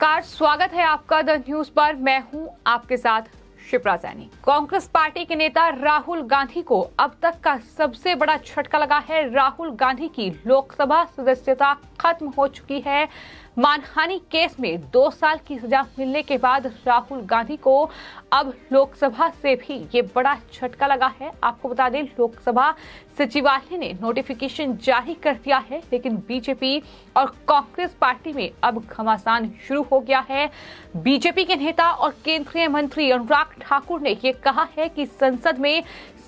नमस्कार, स्वागत है आपका द न्यूज पर। मैं हूं आपके साथ शिप्रा सैनी। कांग्रेस पार्टी के नेता राहुल गांधी को अब तक का सबसे बड़ा झटका लगा है। राहुल गांधी की लोकसभा सदस्यता खत्म हो चुकी है। मानहानि केस में 2 साल की सजा मिलने के बाद राहुल गांधी को अब लोकसभा से भी ये बड़ा झटका लगा है। आपको बता दें, लोकसभा सचिवालय ने नोटिफिकेशन जारी कर दिया है, लेकिन बीजेपी और कांग्रेस पार्टी में अब घमासान शुरू हो गया है। बीजेपी के नेता और केंद्रीय मंत्री अनुराग ठाकुर ने ये कहा है कि संसद में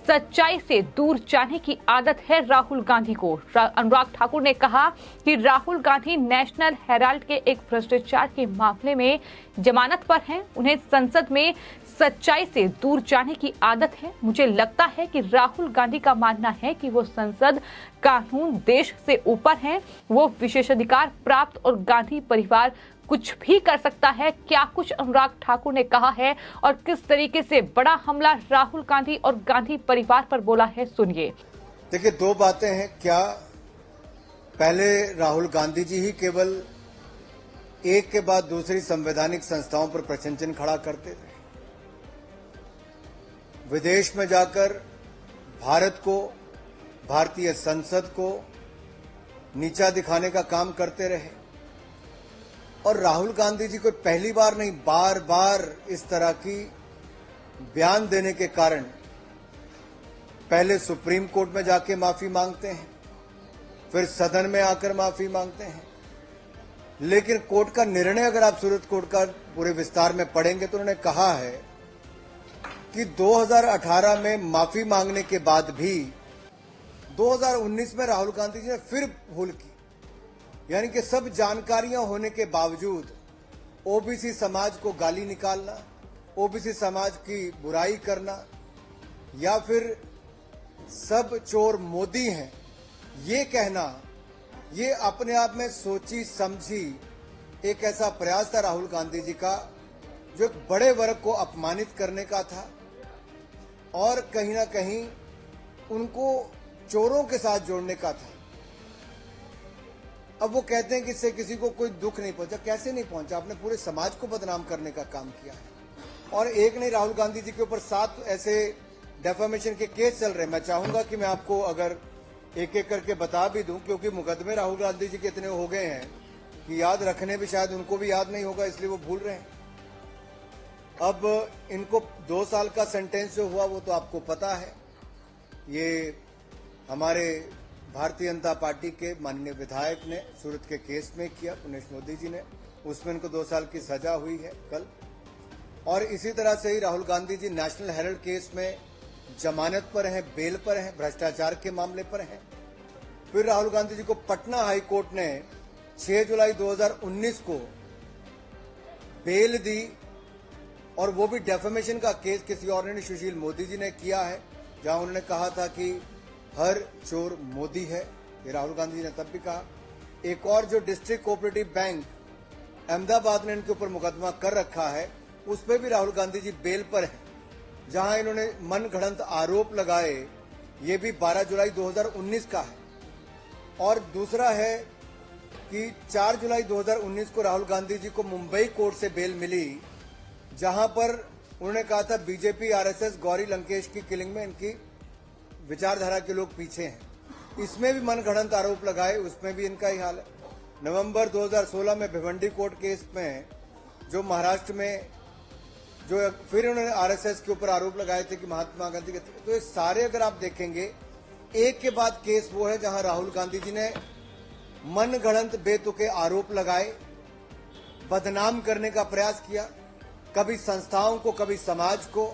सच्चाई से दूर जाने की आदत है राहुल गांधी को। अनुराग ठाकुर ने कहा कि राहुल गांधी नेशनल हेराल्ड के एक भ्रष्टाचार के मामले में जमानत पर हैं। उन्हें संसद में सच्चाई से दूर जाने की आदत है। मुझे लगता है कि राहुल गांधी का मानना है कि वो संसद, कानून, देश से ऊपर हैं। वो विशेषाधिकार प्राप्त और गांधी परिवार कुछ भी कर सकता है। क्या कुछ अनुराग ठाकुर ने कहा है और किस तरीके से बड़ा हमला राहुल गांधी और गांधी परिवार पर बोला है, सुनिए। देखिए, 2 बातें हैं। क्या पहले राहुल गांधी जी ही केवल एक के बाद दूसरी संवैधानिक संस्थाओं पर प्रशंसन खड़ा करते थे? विदेश में जाकर भारत को, भारतीय संसद को नीचा दिखाने का काम करते रहे। और राहुल गांधी जी को पहली बार नहीं, बार बार इस तरह की बयान देने के कारण पहले सुप्रीम कोर्ट में जाके माफी मांगते हैं, फिर सदन में आकर माफी मांगते हैं। लेकिन कोर्ट का निर्णय अगर आप सूरत कोर्ट का पूरे विस्तार में पढ़ेंगे तो उन्होंने कहा है कि 2018 में माफी मांगने के बाद भी 2019 में राहुल गांधी जी ने फिर भूल की। यानी कि सब जानकारियां होने के बावजूद ओबीसी समाज को गाली निकालना, ओबीसी समाज की बुराई करना, या फिर सब चोर मोदी हैं ये कहना, ये अपने आप में सोची समझी एक ऐसा प्रयास था राहुल गांधी जी का जो एक बड़े वर्ग को अपमानित करने का था और कहीं ना कहीं उनको चोरों के साथ जोड़ने का था। अब वो कहते हैं कि इससे किसी को कोई दुख नहीं पहुंचा। कैसे नहीं पहुंचा? आपने पूरे समाज को बदनाम करने का काम किया है। और एक नहीं, राहुल गांधी जी के ऊपर 7 ऐसे डेफामेशन के केस चल रहे हैं। मैं चाहूंगा कि मैं आपको अगर एक एक करके बता भी दूं, क्योंकि मुकदमे राहुल गांधी जी के इतने हो गए हैं कि याद रखने भी शायद उनको भी याद नहीं होगा, इसलिए वो भूल रहे हैं। अब इनको 2 साल का सेंटेंस जो हुआ वो तो आपको पता है। ये हमारे भारतीय जनता पार्टी के माननीय विधायक ने सूरत के केस में किया, पुनेश मोदी जी ने, उसमें इनको 2 साल की सजा हुई है कल। और इसी तरह से ही Rahul Gandhi ji national Herald case में जमानत पर हैं, बेल पर हैं, भ्रष्टाचार के मामले पर हैं। फिर राहुल गांधी जी को पटना हाई कोर्ट ने 6 जुलाई 2019 को बेल दी, और वो भी डेफेमेशन का केस किसी और ने, सुशील मोदी जी ने किया है, जहां उन्होंने कहा था कि हर चोर मोदी है। ये राहुल गांधी जी ने तब भी कहा। एक और जो डिस्ट्रिक्ट कोऑपरेटिव बैंक अहमदाबाद ने इनके ऊपर मुकदमा कर रखा है, उस पर भी राहुल गांधी जी बेल पर हैं, जहां इन्होंने मनगढ़ंत आरोप लगाए। ये भी 12 जुलाई 2019 का है। और दूसरा है कि 4 जुलाई 2019 को राहुल गांधी जी को मुंबई कोर्ट से बेल मिली, जहां पर उन्होंने कहा था बीजेपी आरएसएस गौरी लंकेश की किलिंग में इनकी विचारधारा के लोग पीछे हैं। इसमें भी मनगढ़ंत आरोप लगाए, उसमें भी इनका ही हाल है। नवंबर 2016 में भिवंडी कोर्ट केस में जो महाराष्ट्र में जो फिर उन्होंने आरएसएस के ऊपर आरोप लगाए थे कि महात्मा गांधी के, तो ये सारे अगर आप देखेंगे एक के बाद केस वो है जहां राहुल गांधी जी ने मनगढ़ंत बेतुके आरोप लगाए, बदनाम करने का प्रयास किया, कभी संस्थाओं को, कभी समाज को,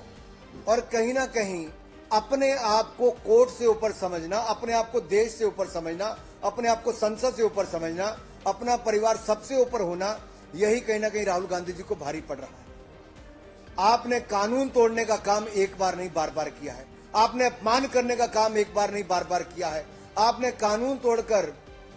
और कहीं ना कहीं अपने आप को कोर्ट से ऊपर समझना, अपने आप को देश से ऊपर समझना, अपने आप को संसद से ऊपर समझना, अपना परिवार सबसे ऊपर होना, यही कहीं ना कहीं राहुल गांधी जी को भारी पड़ रहा है। आपने कानून तोड़ने का काम एक बार नहीं बार बार किया है। आपने अपमान करने का काम एक बार नहीं बार बार किया है। आपने कानून तोड़कर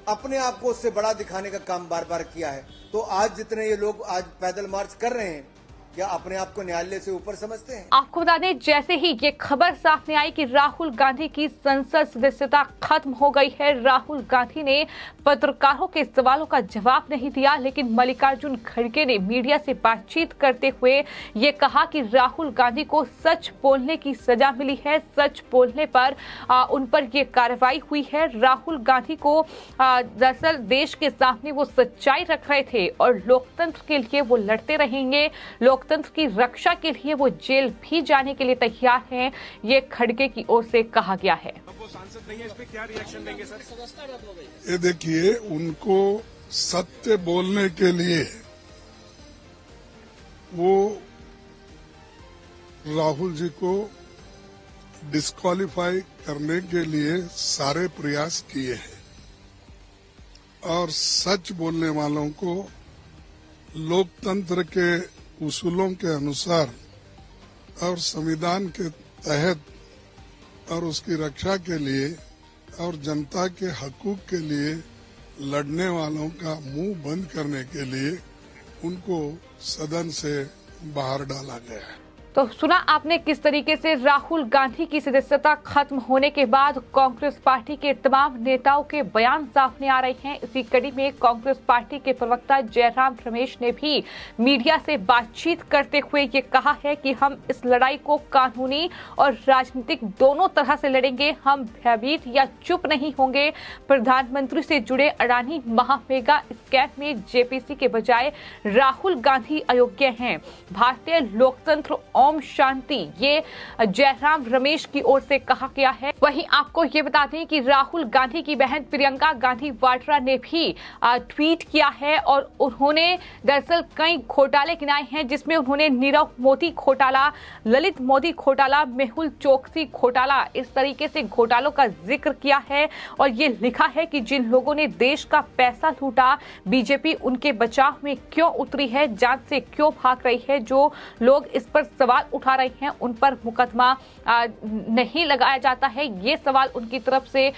अपने आप को उससे बड़ा दिखाने का काम बार बार किया है। तो आज जितने ये लोग आज पैदल मार्च कर रहे हैं, क्या अपने आप को न्यायालय से ऊपर समझते हैं? आपको बता दें, जैसे ही ये खबर सामने आई कि राहुल गांधी की संसद सदस्यता खत्म हो गई है, राहुल गांधी ने पत्रकारों के सवालों का जवाब नहीं दिया, लेकिन मल्लिकार्जुन खड़गे ने मीडिया से बातचीत करते हुए ये कहा कि राहुल गांधी को सच बोलने की सजा मिली है, सच बोलने पर उन पर ये कार्रवाई हुई है। राहुल गांधी को दरअसल देश के सामने वो सच्चाई रख रहे थे और लोकतंत्र के लिए वो लड़ते रहेंगे, लोकतंत्र की रक्षा के लिए वो जेल भी जाने के लिए तैयार हैं, ये खड़गे की ओर से कहा गया है। वो सांसद नहीं है, इस पे क्या रिएक्शन देंगे सर? ये देखिए, उनको सत्य बोलने के लिए वो राहुल जी को डिस्क्वालीफाई करने के लिए सारे प्रयास किए हैं और सच बोलने वालों को लोकतंत्र के उसूलों के अनुसार और संविधान के तहत और उसकी रक्षा के लिए और जनता के हकूक के लिए लड़ने वालों का मुंह बंद करने के लिए उनको सदन से बाहर डाला गया है। तो सुना आपने किस तरीके से राहुल गांधी की सदस्यता खत्म होने के बाद कांग्रेस पार्टी के तमाम नेताओं के बयान सामने आ रहे हैं। इसी कड़ी में कांग्रेस पार्टी के प्रवक्ता जयराम रमेश ने भी मीडिया से बातचीत करते हुए ये कहा है कि हम इस लड़ाई को कानूनी और राजनीतिक दोनों तरह से लड़ेंगे, हम भयभीत या चुप नहीं होंगे। प्रधानमंत्री से जुड़े अडानी महामेगा स्कैम में जेपीसी के बजाय राहुल गांधी अयोग्य हैं। भारतीय लोकतंत्र ओम शांति, ये जयराम रमेश की ओर से कहा गया है। वहीं आपको ये बता दें कि राहुल गांधी की बहन प्रियंका गांधी वाड्रा ने भी ट्वीट किया है और उन्होंने दरअसल कई घोटाले गिनाए हैं, जिसमें उन्होंने नीरव मोदी घोटाला, ललित मोदी घोटाला, मेहुल चोकसी घोटाला, इस तरीके से घोटालों का जिक्र किया है और ये लिखा है कि जिन लोगों ने देश का पैसा लूटा, बीजेपी उनके बचाव में क्यों उतरी है, जांच से क्यों भाग रही है। जो लोग इस पर सवाल उठा रहे हैं उन पर मुकदमा नहीं लगाया जाता है, ये सवाल उनकी तरफ से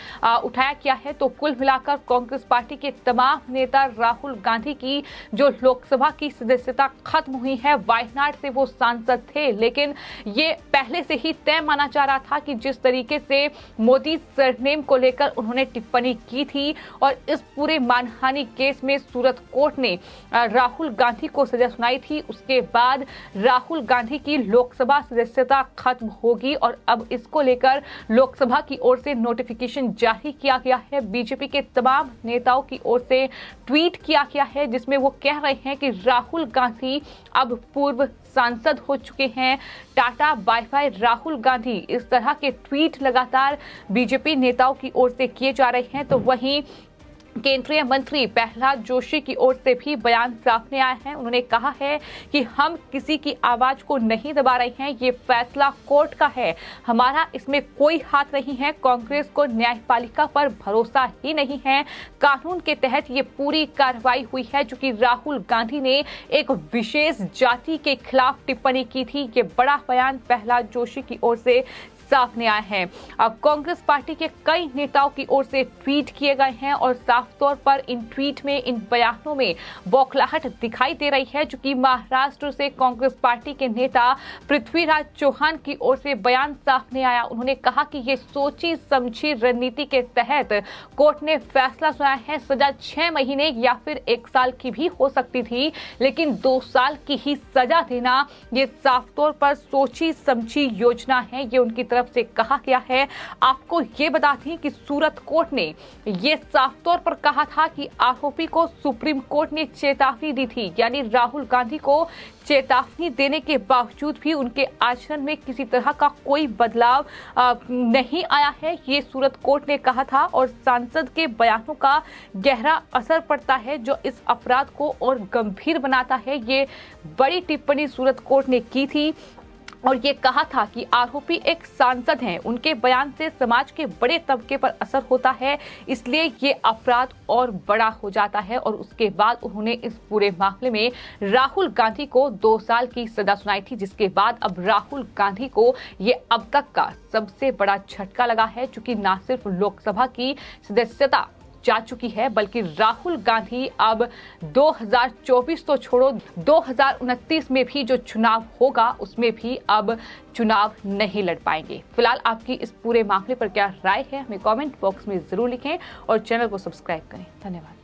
उठाया गया है। तो कुल मिलाकर कांग्रेस पार्टी के तमाम नेता राहुल गांधी की जो लोकसभा की सदस्यता खत्म हुई है, वायनाड से वो सांसद थे, लेकिन ये पहले से ही तय माना जा रहा था कि जिस तरीके से मोदी सरनेम को लेकर उन्होंने टिप्पणी की थी और इस पूरे मानहानि केस में सूरत कोर्ट ने राहुल गांधी को सजा सुनाई थी, उसके बाद राहुल गांधी की लोकसभा सदस्यता खत्म होगी और अब इसको लेकर लोकसभा की ओर से नोटिफिकेशन जारी किया गया है। बीजेपी के तमाम नेताओं की ओर से ट्वीट किया गया है, जिसमें वो कह रहे हैं कि राहुल गांधी अब पूर्व सांसद हो चुके हैं, tata bye bye Rahul Gandhi. इस तरह के ट्वीट लगातार बीजेपी नेताओं की ओर से किए जा रहे हैं। तो वहीं केंद्रीय मंत्री प्रहलाद जोशी की ओर से भी बयान सामने आया है। उन्होंने कहा है कि हम किसी की आवाज को नहीं दबा रहे हैं, ये फैसला कोर्ट का है, हमारा इसमें कोई हाथ नहीं है। कांग्रेस को न्यायपालिका पर भरोसा ही नहीं है, कानून के तहत ये पूरी कार्रवाई हुई है। चूंकि राहुल गांधी ने एक विशेष जाति के खिलाफ टिप्पणी की थी, ये बड़ा बयान प्रहलाद जोशी की ओर से सामने आए हैं। अब कांग्रेस पार्टी के कई नेताओं की ओर से ट्वीट किए गए हैं और साफ तौर पर इन ट्वीट में, इन बयानों में बौखलाहट दिखाई दे रही है। चूंकि महाराष्ट्र से कांग्रेस पार्टी के नेता पृथ्वीराज चौहान की ओर से बयान सामने आया। उन्होंने कहा कि ये सोची समझी रणनीति के तहत कोर्ट ने फैसला सुनाया है। सजा 6 महीने या फिर 1 साल की भी हो सकती थी, लेकिन 2 साल की ही सजा देना ये साफ तौर पर सोची समझी योजना है, ये उनकी तरफ से कहा गया है। आपको ये बता दें कि सूरत कोर्ट ने ये साफ तौर पर कहा था कि आरोपी को सुप्रीम कोर्ट ने चेतावनी दी थी, यानी राहुल गांधी को चेतावनी देने के बावजूद भी उनके आचरण में किसी तरह का कोई बदलाव नहीं आया है, ये सूरत कोर्ट ने कहा था। और सांसद के बयानों का गहरा असर पड़ता है, जो इस अपराध को और गंभीर बनाता है। ये बड़ी टिप्पणी सूरत कोर्ट ने की थी और ये कहा था कि आरोपी एक सांसद हैं, उनके बयान से समाज के बड़े तबके पर असर होता है, इसलिए ये अपराध और बड़ा हो जाता है। और उसके बाद उन्होंने इस पूरे मामले में राहुल गांधी को 2 साल की सजा सुनाई थी, जिसके बाद अब राहुल गांधी को ये अब तक का सबसे बड़ा झटका लगा है। चूंकि न सिर्फ लोकसभा की सदस्यता जा चुकी है, बल्कि राहुल गांधी अब 2024 तो छोड़ो 2029 में भी जो चुनाव होगा उसमें भी अब चुनाव नहीं लड़ पाएंगे। फिलहाल आपकी इस पूरे मामले पर क्या राय है, हमें कमेंट बॉक्स में जरूर लिखें और चैनल को सब्सक्राइब करें। धन्यवाद।